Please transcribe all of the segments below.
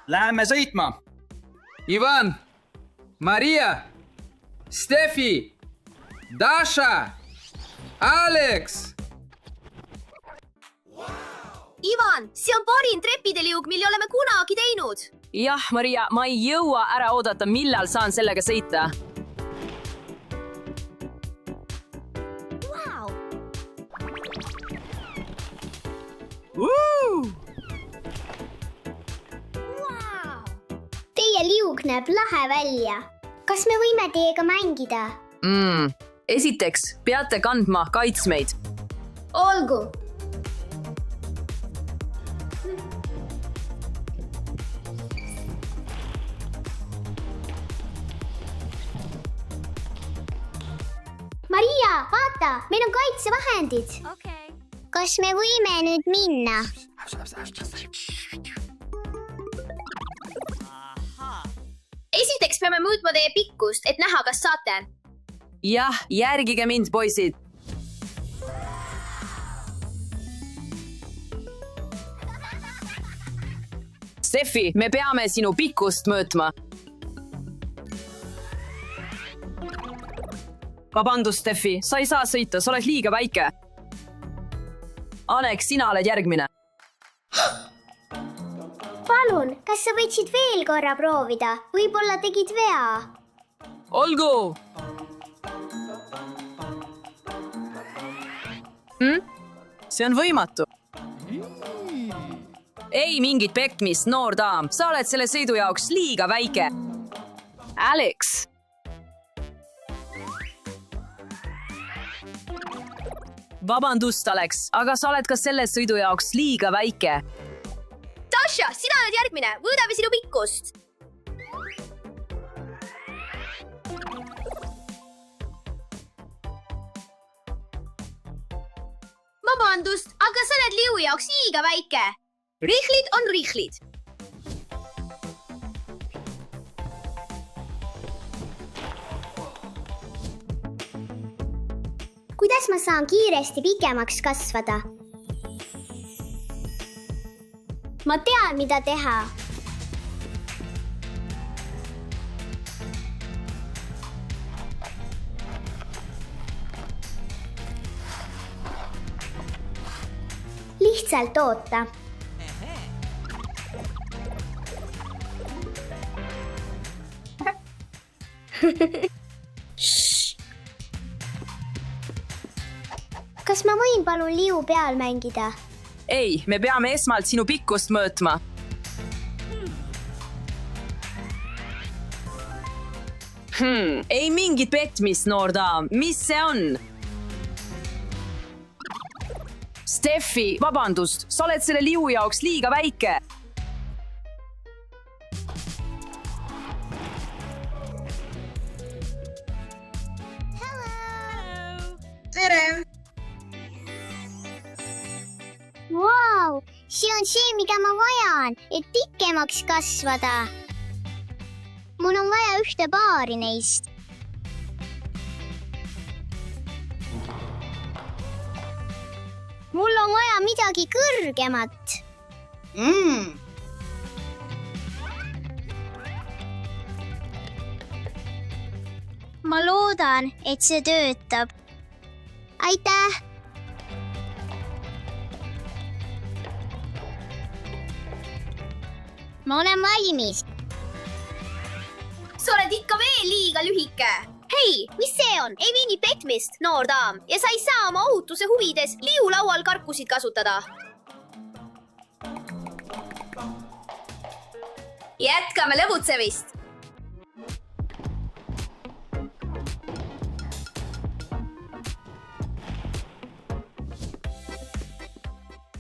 Läheme sõitma. Ivan, Maria, Steffi, Dasha, Alex. Ivan, see on parim trepideliug, mille oleme kunagi teinud. Jah, Maria, ma ei jõua ära oodata, millal saan sellega sõita. Teie liug näeb lahe välja. Kas me võime teiega mängida? Esiteks, peate kandma kaitsmeid. Olgu. Maria, vaata, meil on kaitsevahendid. Kas me võime nüüd minna? Esiteks peame mõõtma teie pikkust, et näha, kas saate. Jah, järgige mind, poisid. Steffi, me peame sinu pikkust mõõtma. Vabandust, Steffi, sa ei saa sõita, sa oled liiga väike. Alex, sina oled järgmine. Palun, kas sa võiksid veel korra proovida? Võib-olla tegid vea. Olgu! See on võimatu. Ei mingit petmist, noor daam. Sa oled selle sõidu jaoks liiga väike. Alex! Vabandust, Alex, aga sa oled ka selle sõidu jaoks liiga väike. Dasha, sina oled järgmine. Võõdame sinu pikkust. Vabandust, aga sa oled liu jaoks liiga väike. Rihlid on rihlid. Kuidas ma saan kiiresti pikemaks kasvada? Ma tean, mida teha. Lihtsalt oota. Kas ma võin palun liu peal mängida? Ei, me peame esmalt sinu pikkust mõõtma. Ei mingit petmist, noor daam. Mis see on? Steffi, vabandust, sa oled selle liu jaoks liiga väike. Tere! Wow, see on see, mida ma vajan, et pikemaks kasvada. Mul on vaja ühte paari neist. Mul on vaja midagi kõrgemat. Ma loodan, et see töötab. Aitäh! Ma olen valmis. Sa oled ikka veel liiga lühike. Hei, mis see on? Ei mingit petmist, noor daam. Ja sa ei saa oma ohutuse huvides liulaual karkusid kasutada. Jätkame lõbutsemist.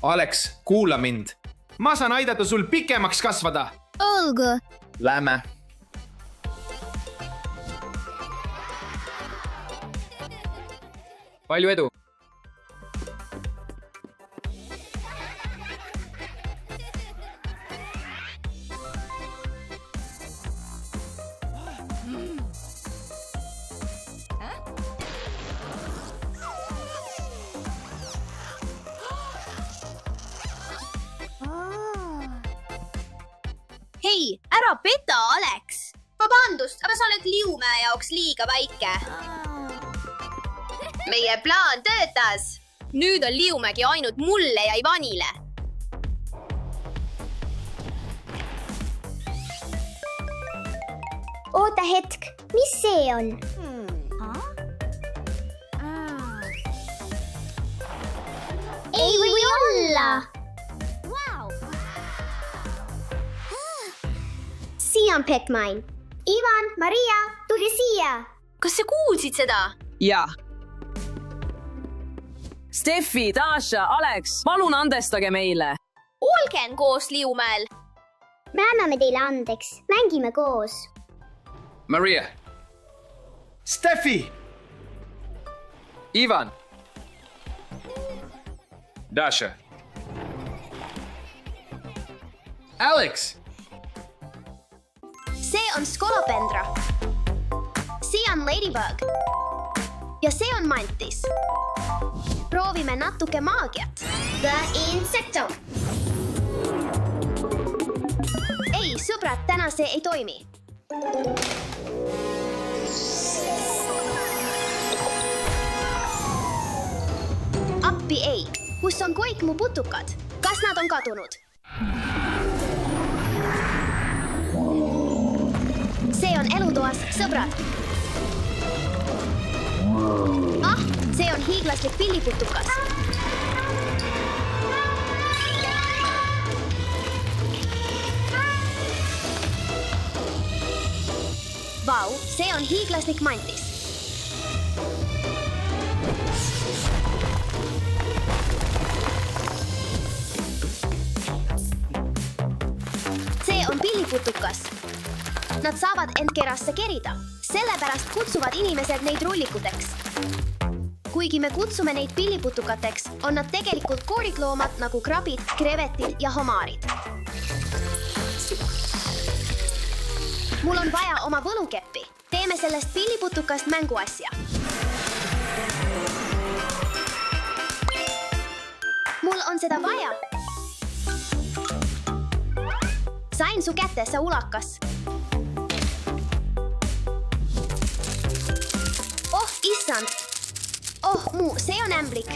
Alex, kuula mind. Ma saan aidata sul pikemaks kasvada. Olgu. Lähme. Palju edu! hei, ära peta, Alex! Vabandust, aga sa oled Liumäe jaoks liiga väike. Meie plaan töötas! Nüüd on Liumägi ainult mulle ja Ivanile. oota hetk, mis see on? Ei või olla! Siia on Petmine. Ivan, Maria, tuli siia! Kas sa kuulsid seda? ja. Steffi, Dasha, Alex, palun andestage meile. Olgen koos Liumäel. Me anname teile andeks, mängime koos. Maria, Steffi! Ivan, Dasha, Alex, See on Skolopendra. See on Ladybug. Ja see on Mantis. Proovime natuke maagiat. The Insectum. Ei, sõbrad, täna see ei toimi. Appi ei. Kus on kõik mu putukad? Kas nad on kadunud? See on elutoas, sõbrad. See on hiiglaslik pilliputukas. Vau, see on hiiglaslik Mantis. See on pilliputukas. Nad saavad end kerasse kerida. Sellepärast kutsuvad inimesed neid rullikuteks. Kuigi me kutsume neid pilliputukateks, on nad tegelikult koorikloomad nagu krabid, krevetid ja homaarid. Mul on vaja oma võlukeppi. Teeme sellest pilliputukast mänguasja. Mul on seda vaja. Sain su kätte, sa ulakas. Oh, issand! Oh, see on ämblik.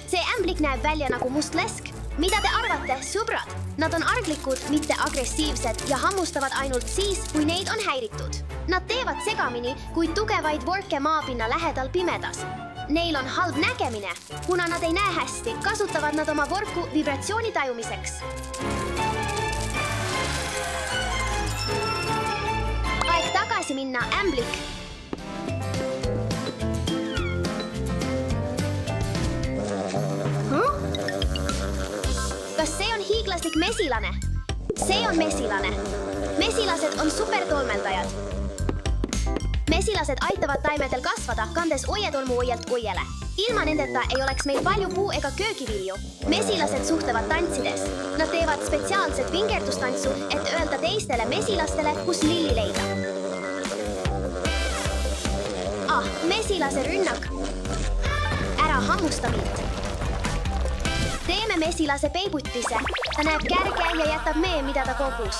See ämblik näeb välja nagu must lesk. Mida te arvate, sõbrad? Nad on arglikud, mitte agressiivsed ja hammustavad ainult siis, kui neid on häiritud. Nad teevad segamini, kui tugevaid vorke maapinna lähedal pimedas. Neil on halb nägemine. Kuna nad ei näe hästi, kasutavad nad oma vorku vibratsiooni tajumiseks. Aeg tagasi minna, ämblik. Kas see on hiiglaslik mesilane? See on mesilane. Mesilased on supertolmeldajad. Mesilased aitavad taimedel kasvada, kandes oietolmu oielt oiele. Ilma nendeta ei oleks meil palju puu- ega köögivilju. Mesilased suhtlevad tantsides. Nad teevad spetsiaalset vingerdustantsu, et öelda teistele mesilastele, kus lilli leida. Mesilase rünnak. Ära hammusta mind. Teeme mesilase peibutise. Ta näeb kärge ja jätab mee, mida ta kogus.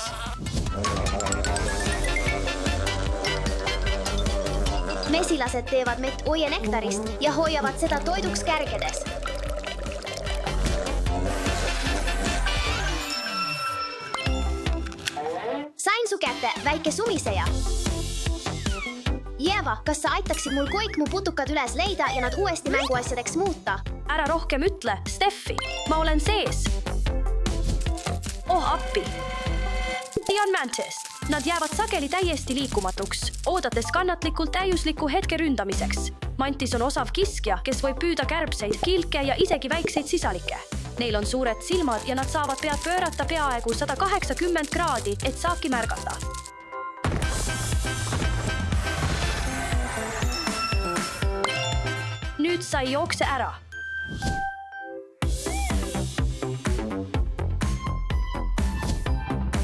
Mesilased teevad mett oie nektarist ja hoiavad seda toiduks kärgedes. Sain su kätte, väike sumiseja. Jeva, kas sa aitaksid mul kõik mu putukad üles leida ja nad uuesti mänguasjadeks muuta? Ära rohkem ütle, Steffi, ma olen sees. Oh appi. Dion Mantis. Nad jäävad sageli täiesti liikumatuks, oodates kannatlikult täiusliku hetke ründamiseks. Mantis on osav kiskja, kes võib püüda kärbseid, kilke ja isegi väikseid sisalikke. Neil on suured silmad ja nad saavad pead pöörata peaaegu 180 kraadi, et saaki märgata. Nüüd sa ei jookse ära.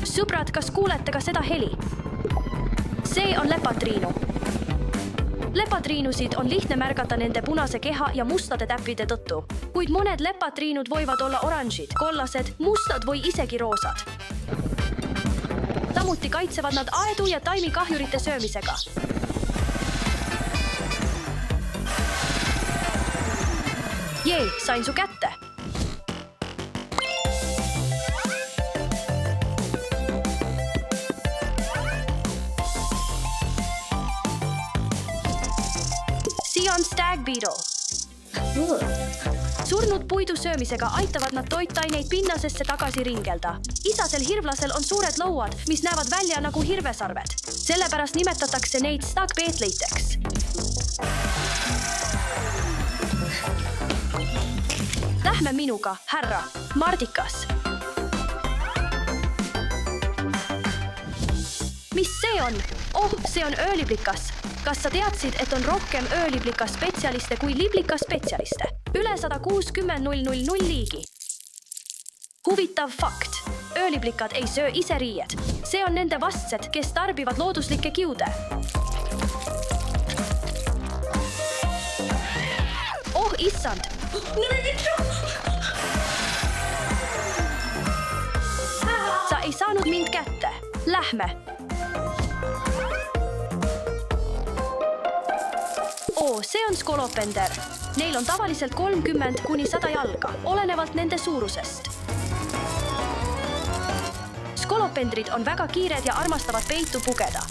Sõbrad, kas kuulete ka seda heli? See on lepatriinu. Lepatriinusid on lihtne märgata nende punase keha ja mustade täppide tõttu, kuid mõned lepatriinud võivad olla oranžid, kollased, mustad või isegi roosad. samuti kaitsevad nad aedu ja taimikahjurite söömisega. Jee, sain su kätte. Siia on Stag Beetle. Surnud puidu söömisega aitavad nad toitaineid pinnasesse tagasi ringelda. Isasel hirvlasel on suured lauad, mis näevad välja nagu hirvesarved. Sellepärast nimetatakse neid stagbeetleiteks. Lähme minuga, härra Mardikas. Mis see on? Oh, see on ööliblikas. Kas sa teadsid, et on rohkem ööliblika-spetsialiste kui liblika-spetsialiste? Üle 160 liigi. Huvitav fakt. Ööliblikad ei söö ise riied. See on nende vastsed, kes tarbivad looduslikke kiude. Oh, issand! Sa ei saanud mind kätte. Lähme! See on skolopender. Neil on tavaliselt 30 kuni 100 jalga, olenevalt nende suurusest. Skolopendrid on väga kiired ja armastavad peitu pugeda.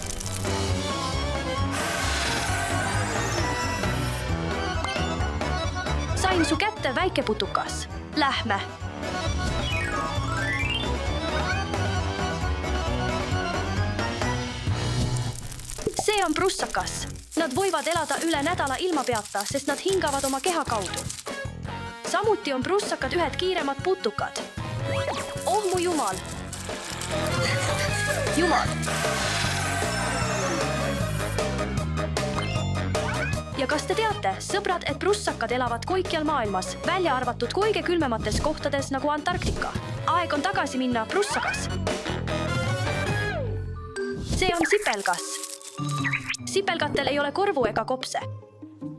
Sain su kätte, väike putukas. Lähme! See on prussakas. Nad võivad elada üle nädala ilma peata, sest nad hingavad oma keha kaudu. Samuti on prussakad ühed kiiremad putukad. Oh mu jumal! Jumal! Ja kas te teate, sõbrad, et prussakad elavad kõikjal maailmas, välja arvatud kõige külmemates kohtades nagu Antarktika? Aeg on tagasi minna, prussakas! See on sipelgas. Sipelgatel ei ole korvu ega kopse.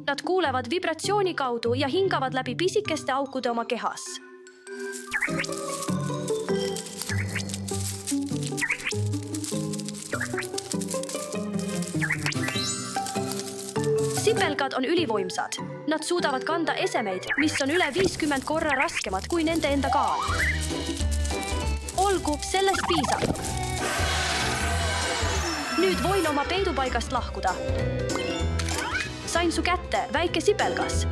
Nad kuulevad vibratsiooni kaudu ja hingavad läbi pisikeste aukude oma kehas. Sipelgad on ülivõimsad. Nad suudavad kanda esemeid, mis on üle 50 korra raskemad kui nende enda kaal. Olgu, sellest piisab. Nüüd võin oma peidupaigast lahkuda. Sain su kätte, väike sipelgas.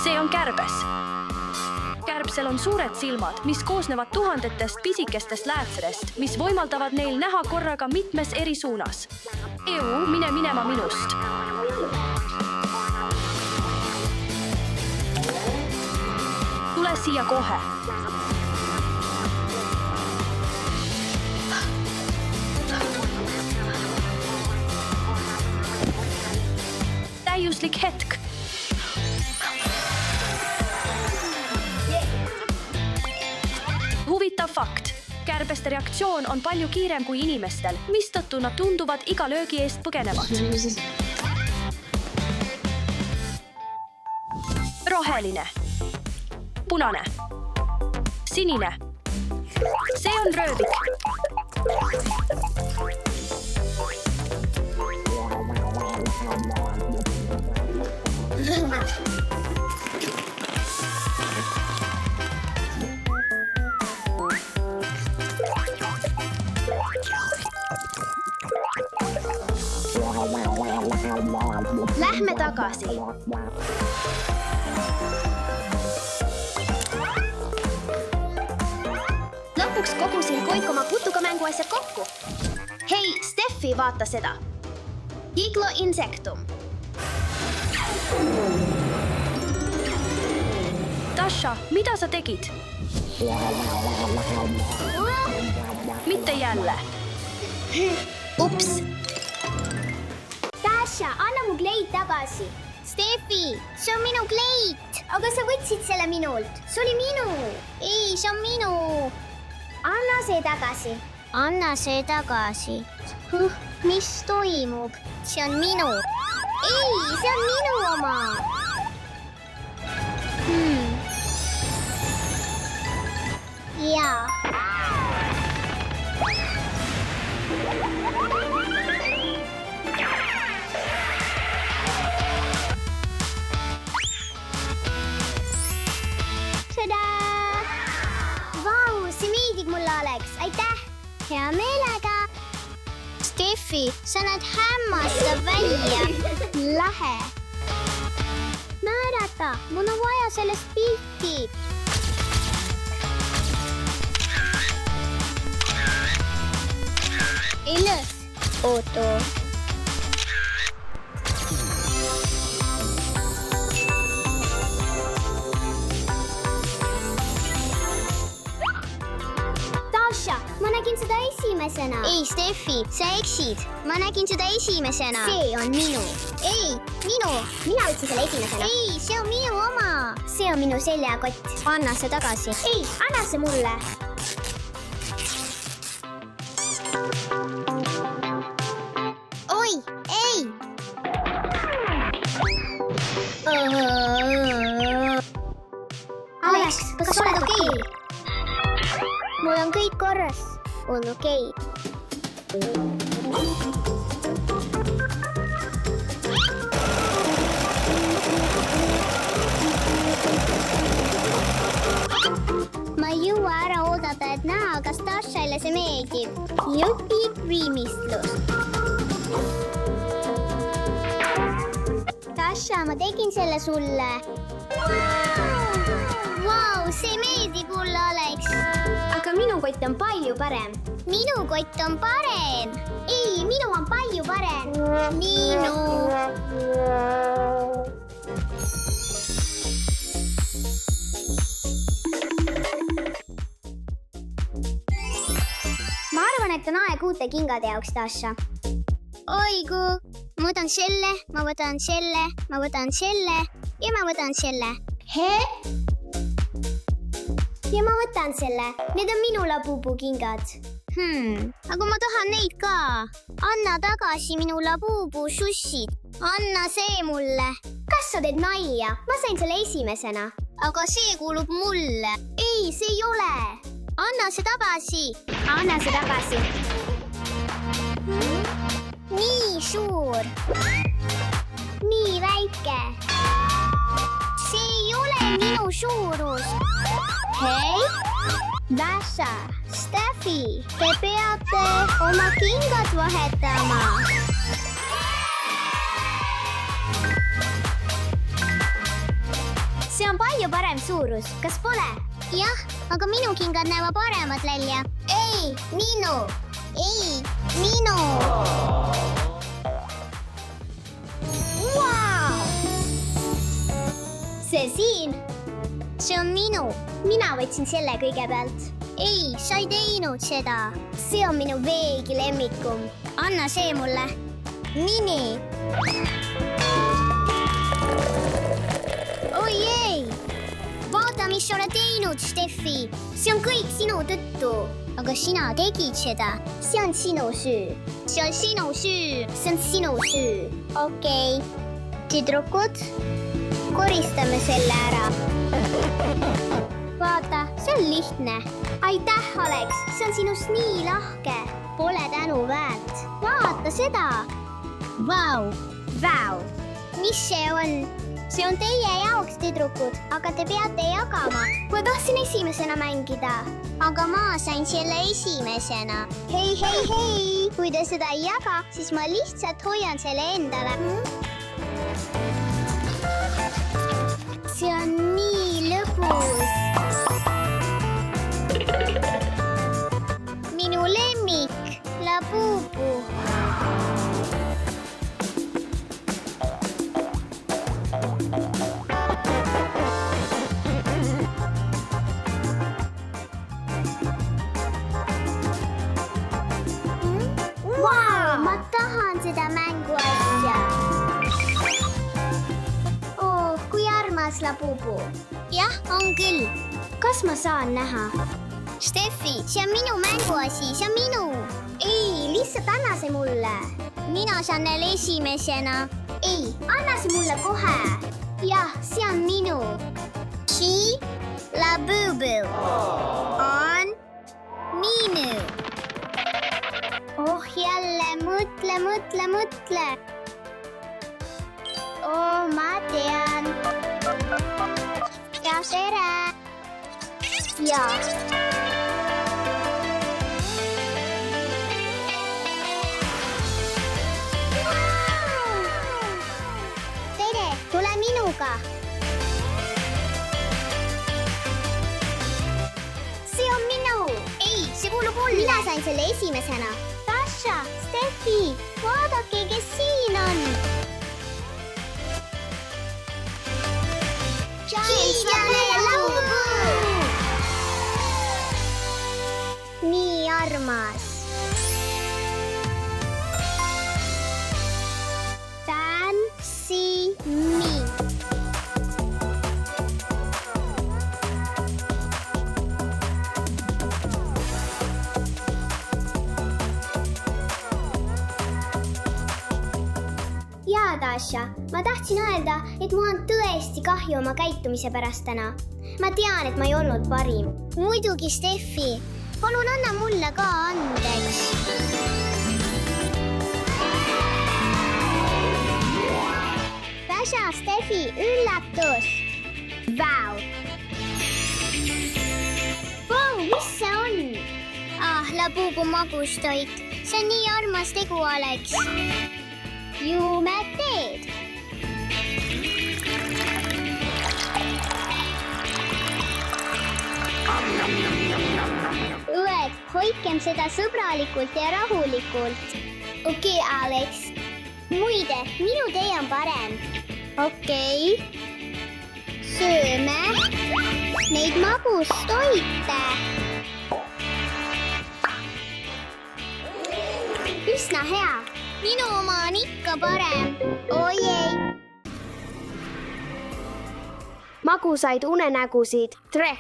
See on kärbes. Kärbsel on suured silmad, mis koosnevad tuhandetest pisikestest läätsedest, mis võimaldavad neil näha korraga mitmes eri suunas. Mine minema minust. Tule siia kohe. Täiuslik hetk. Huvitav fakt. Kärbeste reaktsioon on palju kiirem kui inimestel, mistõttu nad tunduvad iga löögi eest põgenevat. Roheline. Punane. Sinine. See on röövik. Lähme tagasi. Lõpuks kogusin kõik oma putukamängu asjad kokku. Hei, Steffi, vaata seda. Giglo insectum. Dasha, mida sa tegid? Mitte jälle. Ups. Dasha, anna mu kleit tagasi. Steffi, see on minu kleit. Aga sa võtsid selle minult. See oli minu. Ei, see on minu. Anna see tagasi. Anna see tagasi. Mis toimub? See on minu. Ei, see on minu oma. Jaa. hea meelega. Steffi, sa näed hämmastav välja. Lahe. Naerata, mul on vaja sellest pilti. Ilus. Ooto. Dasha, ma nägin seda esimesena. Ei, Steffi, sa eksid. Ma nägin seda esimesena. See on minu. Ei, minu. Mina võtsin selle esimesena. Ei, see on minu oma. See on minu seljakott. Anna see tagasi. Ei, anna see mulle. Oi, ei. Alex, kas oled okei? Mul on kõik korras. On okei. Ma ei jõua ära oodata, et näha, kas Dashale see meeldib. Lõplik riimistlus. Dasha, ma tegin selle sulle. Vau, see meeldib mulle, Alex. Aga minu kott on palju parem. Minu kott on parem. Ei, minu on palju parem. Minu. Ma arvan, et on aeg uute kingade jaoks, Dasha. Oigu, ma võtan selle, ma võtan selle, ma võtan selle ja ma võtan selle. Ja ma võtan selle. Need on minu Labubu kingad. Aga ma tahan neid ka. Anna tagasi minu Labubu šussid. Anna see mulle. Kas sa teed nalja? Ma sain selle esimesena. Aga see kuulub mulle. Ei, see ei ole. Anna see tagasi. Anna see tagasi. Nii suur. Nii väike. See ei ole minu suurus. Hei, Dasha, Steffi, te peate oma kingad vahetama. See on palju parem suurus, kas pole? Jah, aga minu kingad näevad paremad välja. Ei, minu. Ei, minu. Wow! See siin. See on minu. Mina võtsin selle kõigepealt. Ei, sa ei teinud seda. See on minu veegi lemmikum. Anna see mulle. Mini. Oi ei! Vaata, mis sa oled teinud, Steffi. See on kõik sinu tõttu. Aga sina tegid seda. See on sinu süü. See on sinu süü. See on sinu süü. Okei. Tüdrukud, koristame selle ära. Vaata, see on lihtne. Aitäh, Alex. See on sinust nii lahke. Pole tänu väärt. Vaata seda. Vau. Vau. Mis see on? See on teie jaoks, tüdrukud, aga te peate jagama. Ma tahtsin esimesena mängida. Aga ma sain selle esimesena. Hei, hei, hei. Kui te seda ei jaga, siis ma lihtsalt hoian selle endale. See on nii lõbus. Minu lemmik, Labubu. Wow, ma tahan seda mänguasja. Oh, kui armas Labubu. Jah, on küll. Kas ma saan näha? Steffi, see on minu mänguasi, see on minu. Ei, lihtsalt anna see mulle. Mina saan neil esimesena. Ei, anna see mulle kohe. Jah, see on minu. She, Labubu, on minu. Oh, jälle, mõtle, mõtle, mõtle. Oh, ma tean. Ja tere. Ja. ka. See on minu. Ei, see kuulub mulle. Mina sain selle esimesena. Dasha, Steffi, vaadake, kes siin on. Gianni laulupuu. Nii armas. Fancy me. Jaa, Dasha, ma tahtsin öelda, et mul on tõesti kahju oma käitumise pärast täna. Ma tean, et ma ei olnud parim. Muidugi, Steffi. Palun anna mulle ka andeks. Dasha, Steffi, üllatus. Vau. Vau, mis see on? Labubu magustoit. See on nii armas tegu, Alex. Ju me teed. Õed, hoidkem seda sõbralikult ja rahulikult. Okei, Alex. Muide, minu tee on parem. Okei. Sööme neid magustoite. Üsna hea. Minu oma on ikka parem. Oi ei. Magusaid unenägusid, Treh.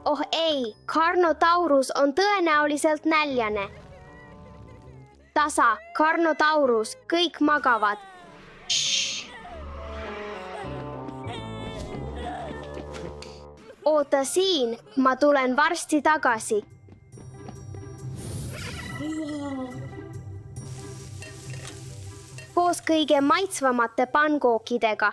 Oh ei, Carnotaurus on tõenäoliselt näljane. Tasa, Carnotaurus, kõik magavad. Oota siin, ma tulen varsti tagasi. Koos kõige maitsvamate pankookidega.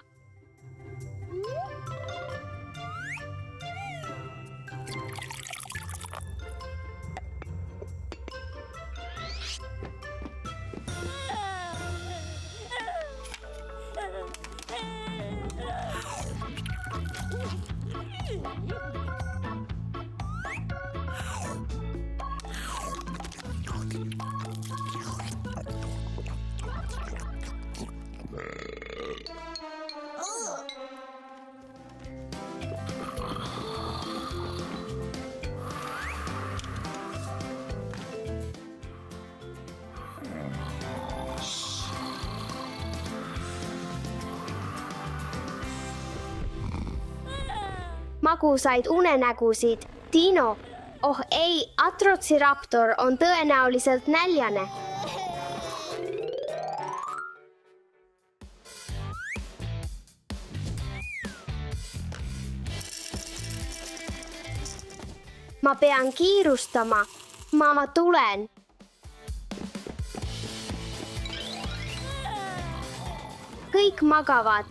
Magusaid unenägusid, Dino. Oh ei, Atrociraptor on tõenäoliselt näljane. Ma pean kiirustama. Ma tulen. Kõik magavad.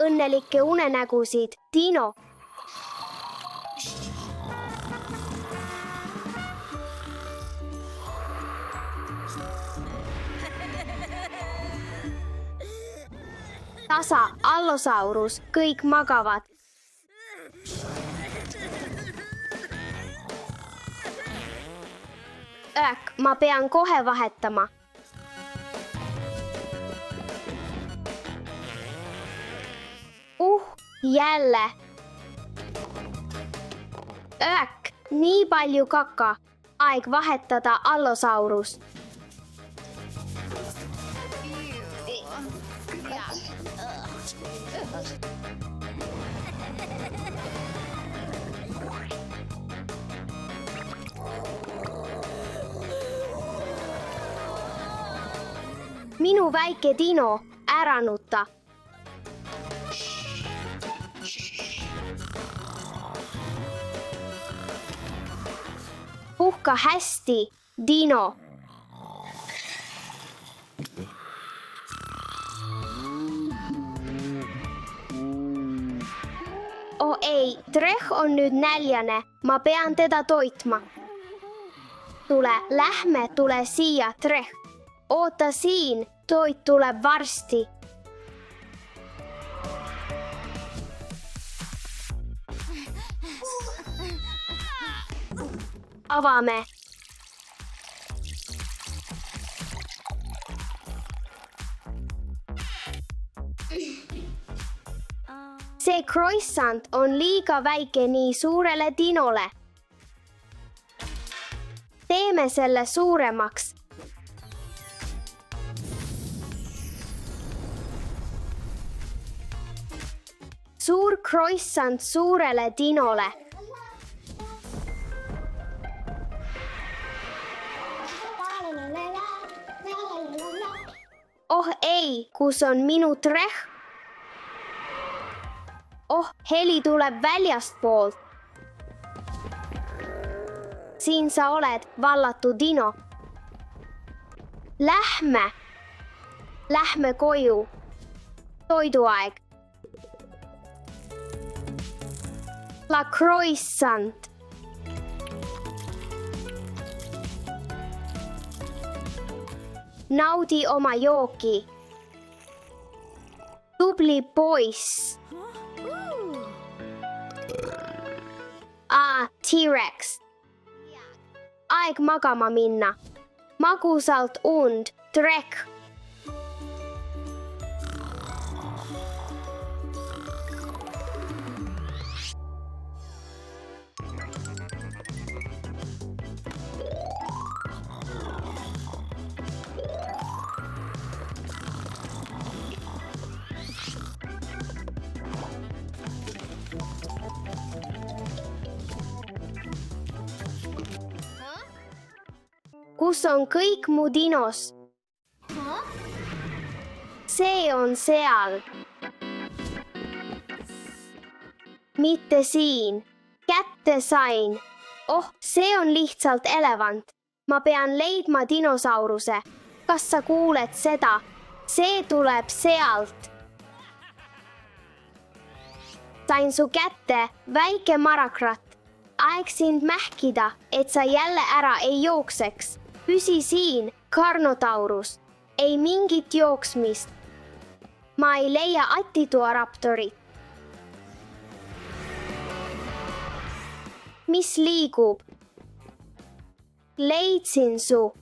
Õnnelikke unenägusid, Dino. Tasa, Allosaurus, kõik magavad. Ma pean kohe vahetama. Jälle. Nii palju kaka. Aeg vahetada Allosaurus. minu väike Dino, ära nuta. Puhka hästi, Dino. Oh ei, Treh on nüüd näljane, ma pean teda toitma. Tule siia, Treh. Oota siin, toit tuleb varsti. Avame. See croissant on liiga väike nii suurele Dinole. Teeme selle suuremaks. Suur croissant suurele Dinole. Oh ei, kus on minu Treh? Oh, heli tuleb väljastpoolt. Siin sa oled, vallatu Dino. Lähme koju. Toiduaeg. La croissant. Naudi oma jooki. Tubli poiss. T-Rex. Aeg magama minna. Magusalt und, Trek. Kus on kõik mu dinos? See on seal. Mitte siin. Kätte sain. Oh, see on lihtsalt elevant. Ma pean leidma dinosauruse. Kas sa kuuled seda? See tuleb sealt. Sain su kätte, väike marakrat. Aeg sind mähkida, et sa jälle ära ei jookseks. Püsi siin, Carnotaurus. Ei mingit jooksmist. Ma ei leia Attituaraptorit. Mis liigub? Leidsin su.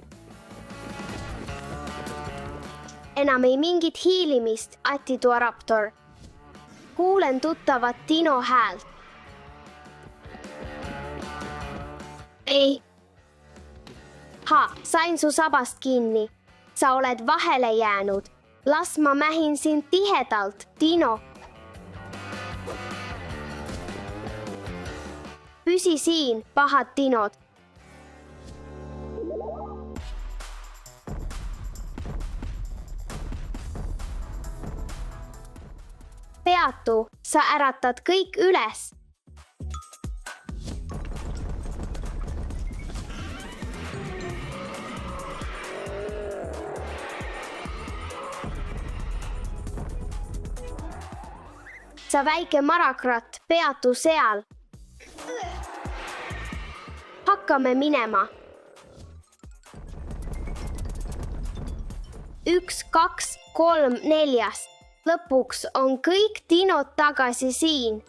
Enam ei mingit hiilimist, Attituaraptor. Kuulen tuttavat Dino häält. Ei. Sain su sabast kinni. Sa oled vahele jäänud. Las ma mähin sind tihedalt, Dino. Püsi siin, pahad dinod. Peatu, sa äratad kõik üles. Sa väike marakrat, peatu seal. Hakkame minema. 1, 2, 3, 4. Lõpuks on kõik dinod tagasi siin.